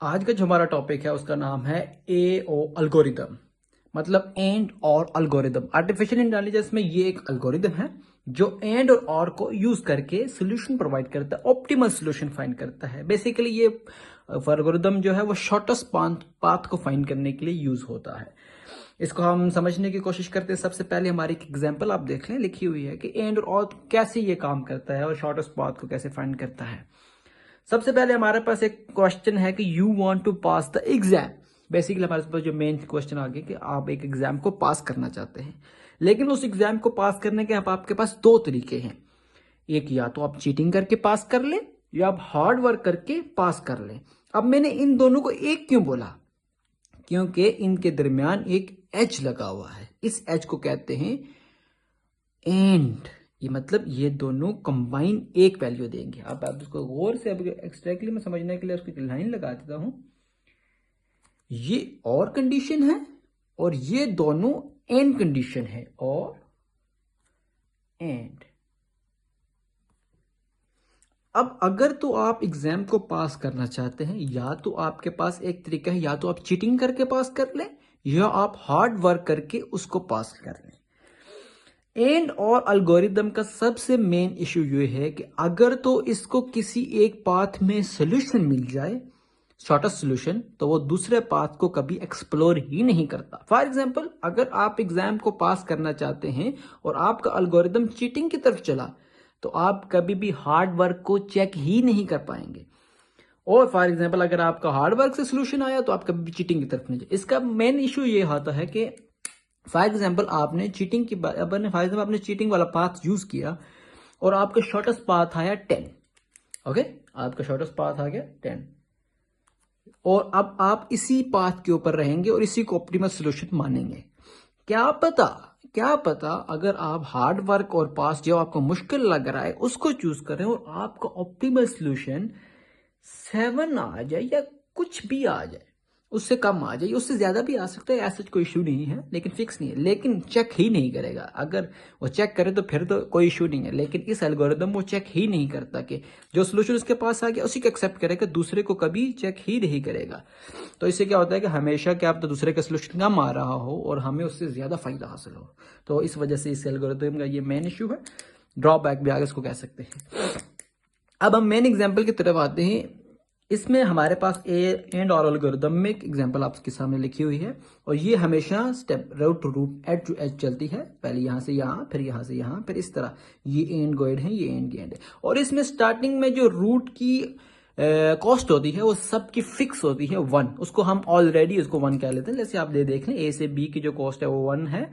आज का जो हमारा टॉपिक है उसका नाम है AO अल्गोरिदम, मतलब एंड और अल्गोरिदम। आर्टिफिशियल इंटेलिजेंस में ये एक अल्गोरिदम है जो एंड और को यूज करके सोल्यूशन प्रोवाइड करता है, ऑप्टिमल सोल्यूशन फाइंड करता है। बेसिकली ये अल्गोरिदम जो है वो शॉर्टेस्ट पाथ को फाइंड करने के लिए यूज होता है। इसको हम समझने की कोशिश करते हैं। सबसे पहले हमारी एक एग्जांपल आप देख लें, लिखी हुई है कि एंड और कैसे ये काम करता है और शॉर्टेस्ट पाथ को कैसे फाइंड करता है। सबसे पहले हमारे पास एक क्वेश्चन है कि you want to pass the exam. Basically हमारे पास जो मेन क्वेश्चन आ गया कि आप एक एग्जाम को पास करना चाहते हैं, लेकिन उस एग्जाम को पास करने के अब आपके पास दो तरीके हैं। एक, या तो आप चीटिंग करके पास कर लें या आप हार्ड वर्क करके पास कर लें। अब मैंने इन दोनों को एक क्यों बोला? क्योंकि इनके दरमियान एक एज लगा हुआ है। इस एज को कहते हैं एंड। ये मतलब ये दोनों कंबाइन एक वैल्यू देंगे। अब आप इसको गौर से अब एक्सट्रैक्टली में समझने के लिए उसकी लाइन लगा देता हूं। ये और कंडीशन है और ये दोनों एंड कंडीशन है, और एंड। अब अगर तो आप एग्जाम को पास करना चाहते हैं, या तो आपके पास एक तरीका है, या तो आप चीटिंग करके पास कर लें या आप हार्ड वर्क करके उसको पास कर लें। एंड और अल्गोरिदम का सबसे मेन इशू ये है कि अगर तो इसको किसी एक पाथ में सोल्यूशन मिल जाए, शॉर्टेस्ट सोल्यूशन, तो वो दूसरे पाथ को कभी एक्सप्लोर ही नहीं करता। फॉर एग्जाम्पल, अगर आप एग्जाम को पास करना चाहते हैं और आपका अल्गोरिदम चीटिंग की तरफ चला, तो आप कभी भी हार्ड वर्क को चेक ही नहीं कर पाएंगे। और फॉर एग्जाम्पल, अगर आपका हार्ड वर्क से सोल्यूशन आया तो आप कभी भी चीटिंग की तरफ नहीं जाए। इसका मेन इशू ये आता है कि फॉर एग्जाम्पल आपने चीटिंग की फॉर एग्जाम्पल आपने चीटिंग वाला पाथ यूज किया और आपका शॉर्टेस्ट पाथ आया 10। ओके, आपका शॉर्टेस्ट पाथ आ गया 10, और अब आप इसी पाथ के ऊपर रहेंगे और इसी को ऑप्टिमल सोल्यूशन मानेंगे। क्या पता अगर आप हार्ड वर्क और पास जो आपको मुश्किल लग रहा है उसको चूज करें और आपका ऑप्टिमल सोल्यूशन 7 आ जाए या कुछ भी आ जाए, उससे कम आ जाए, उससे ज्यादा भी आ सकता है, ऐसा कोई इशू नहीं है, लेकिन फिक्स नहीं है। लेकिन चेक ही नहीं करेगा। अगर वो चेक करे तो फिर तो कोई इशू नहीं है, लेकिन इस एल्गोरिदम वो चेक ही नहीं करता कि जो सोल्यूशन उसके पास आ गया उसी को एक्सेप्ट करेगा, दूसरे को कभी चेक ही नहीं करेगा। तो इससे क्या होता है कि हमेशा क्या आप तो दूसरे का सोल्यूशन कम आ रहा हो और हमें उससे ज्यादा फायदा हासिल हो। तो इस वजह से इस एल्गोरिदम का ये मेन इशू है, ड्रॉबैक भी आगे इसको कह सकते हैं। अब हम मेन एग्जाम्पल की तरफ आते हैं। इसमें हमारे पास एंड और एल्गोरिदम में एक एग्जांपल आपके सामने लिखी हुई है, और ये हमेशा step route to route edge to edge चलती है। पहले यहां से यहां, फिर यहां से यहां, फिर इस तरह। ये एंड गोएड है, ये एंड गेंड है। और इसमें स्टार्टिंग में जो रूट की कॉस्ट होती है वो सबकी फिक्स होती है 1। उसको हम ऑलरेडी उसको 1 कह लेते हैं। जैसे आप देख लें, ए से बी की जो कॉस्ट है वो 1 है,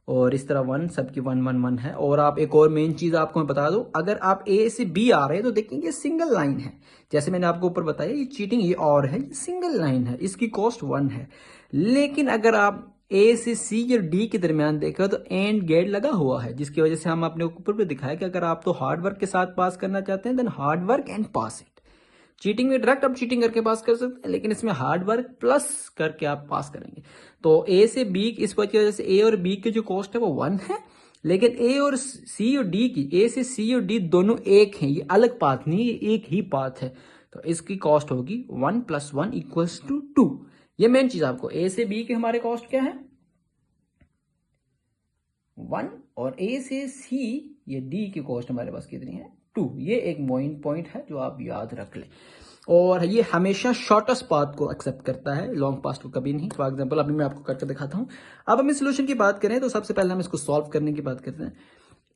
और इस तरह 1 सबकी 1 1 1 है। और आप एक और मेन चीज आपको मैं बता दूं, अगर आप ए से बी आ रहे हैं तो देखेंगे सिंगल लाइन है। जैसे मैंने आपको ऊपर बताया, ये चीटिंग ये और है, ये सिंगल लाइन है, इसकी कॉस्ट 1 है। लेकिन अगर आप ए से सी या डी के दरमियान देखो तो एंड गेट लगा हुआ है, जिसकी वजह से हम अपने ऊपर भी दिखाया कि अगर आप तो हार्ड वर्क के साथ पास करना चाहते हैं then hard work and pass it. Cheating में डायरेक्ट आप चीटिंग करके पास कर सकते हैं, लेकिन इसमें हार्ड वर्क प्लस करके आप पास करेंगे। तो ए से बी, इस वजह से ए और बी की जो कॉस्ट है वो 1 है, लेकिन ए और सी और डी की, ए से सी और डी दोनों एक हैं, ये अलग पाथ नहीं, ये एक ही पाथ है। तो इसकी कॉस्ट होगी 1 + 1 = 2। ये मेन चीज आपको, ए से बी के हमारे कॉस्ट क्या है 1, और ए से सी ये डी की कॉस्ट हमारे पास कितनी है 2। ये एक मेन पॉइंट है जो आप याद रख लें। और ये हमेशा शॉर्टेस्ट पाथ को एक्सेप्ट करता है, लॉन्ग पाथ को कभी नहीं। फॉर एग्जांपल अभी मैं आपको करके दिखाता हूं। अब हम इस सोल्यूशन की बात करें तो सबसे पहले हम इसको सॉल्व करने की बात करते हैं।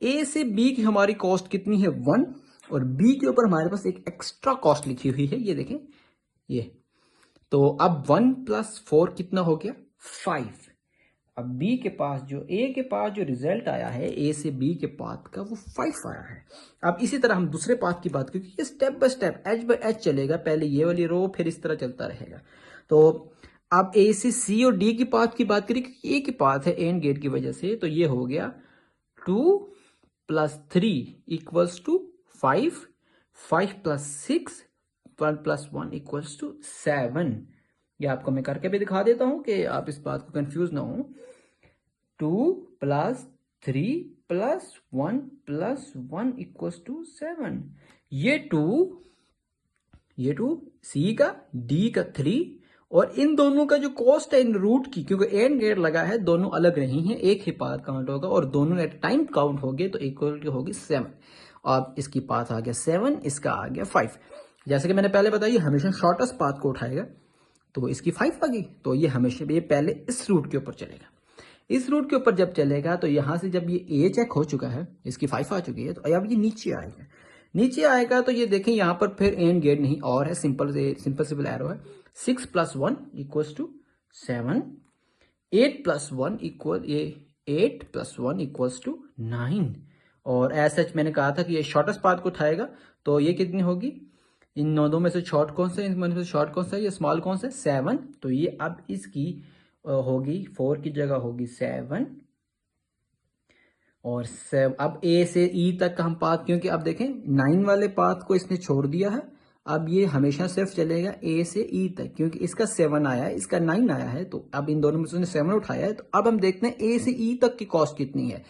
ए से बी की हमारी कॉस्ट कितनी है 1, और बी के ऊपर हमारे पास एक एक्स्ट्रा कॉस्ट लिखी हुई है, ये देखें ये। तो अब 1 + 4 कितना हो गया 5। अब बी के पास जो ए के पास जो रिजल्ट आया है ए से बी के पाथ का वो 5 आया है। अब इसी तरह हम दूसरे पाथ की बात करें, ये step by step edge by edge चलेगा, पहले ये वाली रो फिर इस तरह चलता रहेगा। तो अब ए से सी और डी की पाथ की बात करें, ए की पाथ है एंड गेट की वजह से, तो ये हो गया 2 + 3 = 5, 5 + 6 1 + 1 = 7। ये आपको मैं करके भी दिखा देता हूं कि आप इस बात को कंफ्यूज ना हो। 2 + 3 + 1 + 1 = 7। ये 2 ये 2, सी का, डी का 3, और इन दोनों का जो कॉस्ट है इन रूट की, क्योंकि एंड गेट लगा है, दोनों अलग नहीं है, एक ही पाथ काउंट होगा और दोनों एट टाइम काउंट हो गए तो इक्वल होगी 7। अब इसकी पाथ आ गया 7, इसका आ गया 5। जैसे कि मैंने पहले बताया हमेशा शॉर्टेस्ट पाथ को उठाएगा, तो इसकी 5 आ गई, तो ये हमेशा ये पहले इस रूट के ऊपर चलेगा। इस रूट के ऊपर जब चलेगा तो यहां से जब ये ए चेक हो चुका है, इसकी 5 आ चुकी है, तो अब ये नीचे आएगा। नीचे आएगा तो ये देखें यहाँ पर फिर एंड गेट नहीं और है, सिंपल एरो है। 6 + 1 = 7, 8 + 1 = 9। और ऐसा मैंने कहा था कि ये शॉर्टेस्ट पाथ को उठाएगा, तो ये कितनी होगी, इन नोदों में से शॉर्ट कौन सा है, इनमें से शॉर्ट कौन सा है, ये स्मॉल कौन सा है, 7। तो ये अब इसकी होगी 4 की जगह होगी 7, और 7 अब ए से ई तक का हम पाथ, क्योंकि अब देखें 9 वाले पाथ को इसने छोड़ दिया है, अब ये हमेशा सिर्फ चलेगा ए से ई तक, क्योंकि इसका 7 आया है, इसका 9 आया है, तो अब इन दोनों में से उसने 7 उठाया है। तो अब हम देखते हैं ए से ई तक की कॉस्ट कितनी है।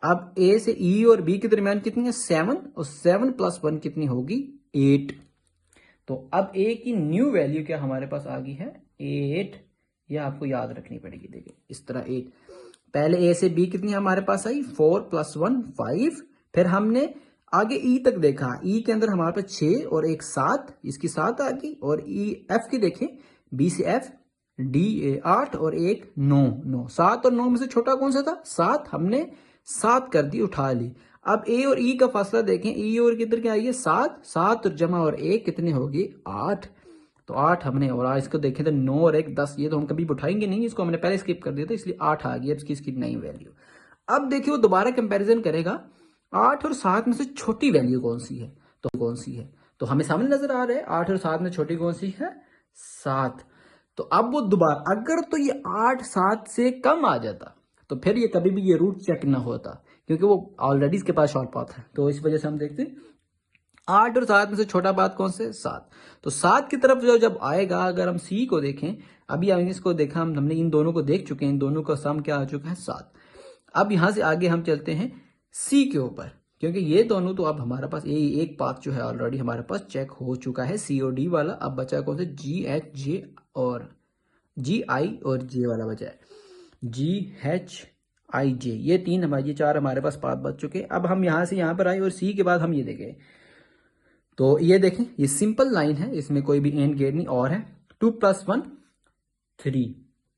अब ए से ई और बी के दरमियान कितनी है, 7, और 7 + 1 कितनी होगी, 8। तो अब ए की न्यू वैल्यू क्या हमारे पास आ गई है, 8। यह आपको याद रखनी पड़ेगी। देखिए इस तरह 8, पहले ए से बी कितनी हमारे पास आई, 4 + 1 5। फिर हमने आगे ई तक देखा, ई के अंदर हमारे पास 6 और एक 7, इसकी 7 आ गई। और ई एफ की देखें, बी से एफ, डी 8 और एक 9। 7 और 9 में से छोटा कौन सा था, 7, हमने 7 कर दी, उठा ली। अब ए और ई का फासला देखें, ई और किधर क्या आई है, 7, 7 और जमा और 1 कितनी होगी, 8। तो 8 हमने, और आज इसको देखें तो 9 और 1 10, ये तो हम कभी उठाएंगे नहीं, इसको हमने पहले स्किप कर दिया था, इसलिए 8 आ गई अब इसकी नई वैल्यू। अब देखिए वो दोबारा कंपैरिजन करेगा, 8 और 7 में से छोटी वैल्यू कौन सी है, तो हमें सामने नजर आ रहा है 8 और 7 में छोटी कौन सी है, 7। तो अब वो दोबारा, अगर तो ये 8 7 से कम आ जाता तो फिर ये कभी भी ये रूट चेक ना होता, क्योंकि वो ऑलरेडी इसके पास शॉर्ट पाथ है। तो इस वजह से हम देखते हैं 8 और 7 में से छोटा पाथ कौन से, 7। तो 7 की तरफ जब आएगा, अगर हम सी को देखें, अभी हमने इसको देखा, हमने इन दोनों को देख चुके हैं, इन दोनों का सम क्या आ चुका है, 7। अब यहां से आगे हम चलते हैं सी के ऊपर, क्योंकि ये दोनों तो अब हमारे पास एक पाथ जो है ऑलरेडी हमारे पास चेक हो चुका है, सी और डी वाला। अब बचा कौन सा, जी एच जे और जी आई और जे वाला बचा है, जी एच आई जे, ये 3 हमारे, ये 4 हमारे पास पाथ बच चुके। अब हम यहां से यहां पर आए और सी के बाद हम ये देखें, तो ये देखें ये सिंपल लाइन है, इसमें कोई भी एंड गेट नहीं, और है 2 + 1 3,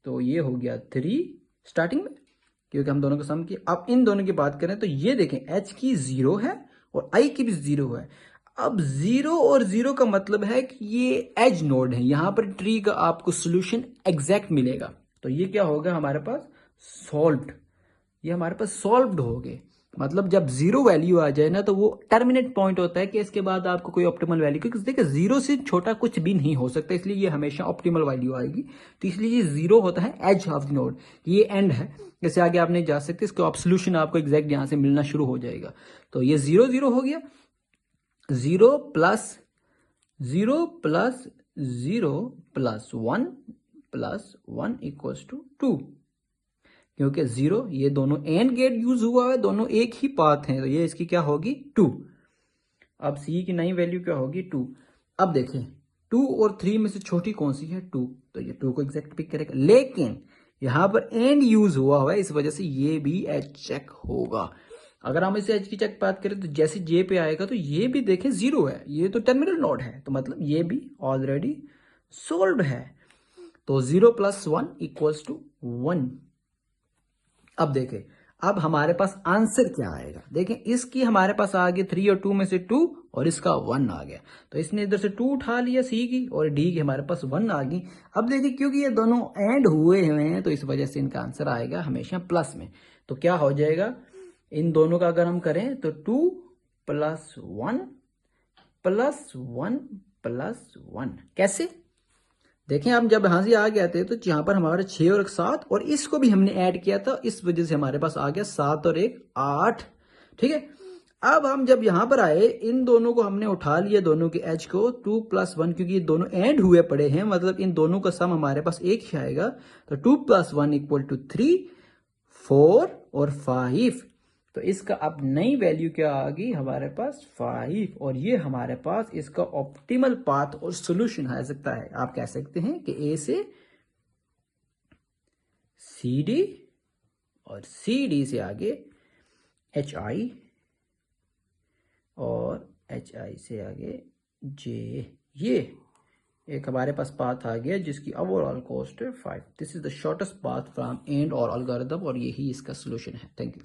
तो ये हो गया 3 स्टार्टिंग में, क्योंकि हम दोनों को सम किया। अब इन दोनों की बात करें तो ये देखें एच की 0 है और आई की भी 0 है। अब 0 और 0 का मतलब है कि ये एज नोड है, यहां पर ट्री का आपको सोल्यूशन एग्जैक्ट मिलेगा। तो ये क्या होगा हमारे पास, सॉल्व्ड, ये हमारे पास सॉल्व्ड हो गए। मतलब जब 0 वैल्यू आ जाए ना, तो वो टर्मिनेट पॉइंट होता है कि इसके बाद आपको कोई ऑप्टिमल वैल्यू, क्योंकि देखिए 0 से छोटा कुछ भी नहीं हो सकता, इसलिए ये हमेशा ऑप्टिमल वैल्यू आएगी। तो इसलिए ये 0 होता है एज ऑफ द नोड, ये एंड है, इससे आगे आप नहीं जा सकते, इसको आप सोल्यूशन आपको एग्जैक्ट यहां से मिलना शुरू हो जाएगा। तो ये 0 0 हो गया, 0 + 0 + 0 + 1 + 1 = 2, क्योंकि 0 ये दोनों एंड गेट यूज हुआ है, दोनों एक ही पाथ हैं, तो ये इसकी क्या होगी, 2। अब सी की नई वैल्यू क्या होगी, 2। अब देखें 2 और 3 में से छोटी कौन सी है, 2, तो ये 2 को एग्जैक्ट पिक करेगा। लेकिन यहां पर एंड यूज हुआ है, इस वजह से ये भी एच चेक होगा। अगर हम इसे एच की चेक बात करें तो जैसे जे पे आएगा तो ये भी देखें 0 है, ये तो टर्मिनल नोड है, तो मतलब ये भी ऑलरेडी सोल्व्ड है। तो 0 + 1 = 1। अब देखें, अब हमारे पास आंसर क्या आएगा, देखें इसकी हमारे पास आ गया 3 और 2 में से 2, और इसका 1 आ गया, तो इसने इधर से 2 उठा लिया सी की, और डी की हमारे पास 1 आ गई। अब देखिए क्योंकि ये दोनों एंड हुए हैं, तो इस वजह से इनका आंसर आएगा हमेशा प्लस में। तो क्या हो जाएगा, इन दोनों का अगर हम करें तो 2 + 1 + 1 + 1, कैसे, देखें हम जब यहां से आ गए थे तो यहां पर हमारे 6 और 7, और इसको भी हमने ऐड किया था, इस वजह से हमारे पास आ गया 7 और 1 8, ठीक है। अब हम जब यहां पर आए, इन दोनों को हमने उठा लिया, दोनों के एच को, 2 + 1, क्योंकि ये दोनों एंड हुए पड़े हैं, मतलब इन दोनों का सम हमारे पास एक ही आएगा। तो 2 + 1 = 3, 4 और 5, तो इसका अब नई वैल्यू क्या आ गई हमारे पास 5, और ये हमारे पास इसका ऑप्टिमल पाथ और सोल्यूशन आ सकता है। आप कह सकते हैं कि ए से सी डी और सी डी से आगे एच आई और एच आई से आगे जे। ये एक हमारे पास पाथ आ गया जिसकी ओवरऑल कॉस्ट है 5। This is the shortest path from and और एल्गोरिथम, और यही इसका सोल्यूशन है। Thank you.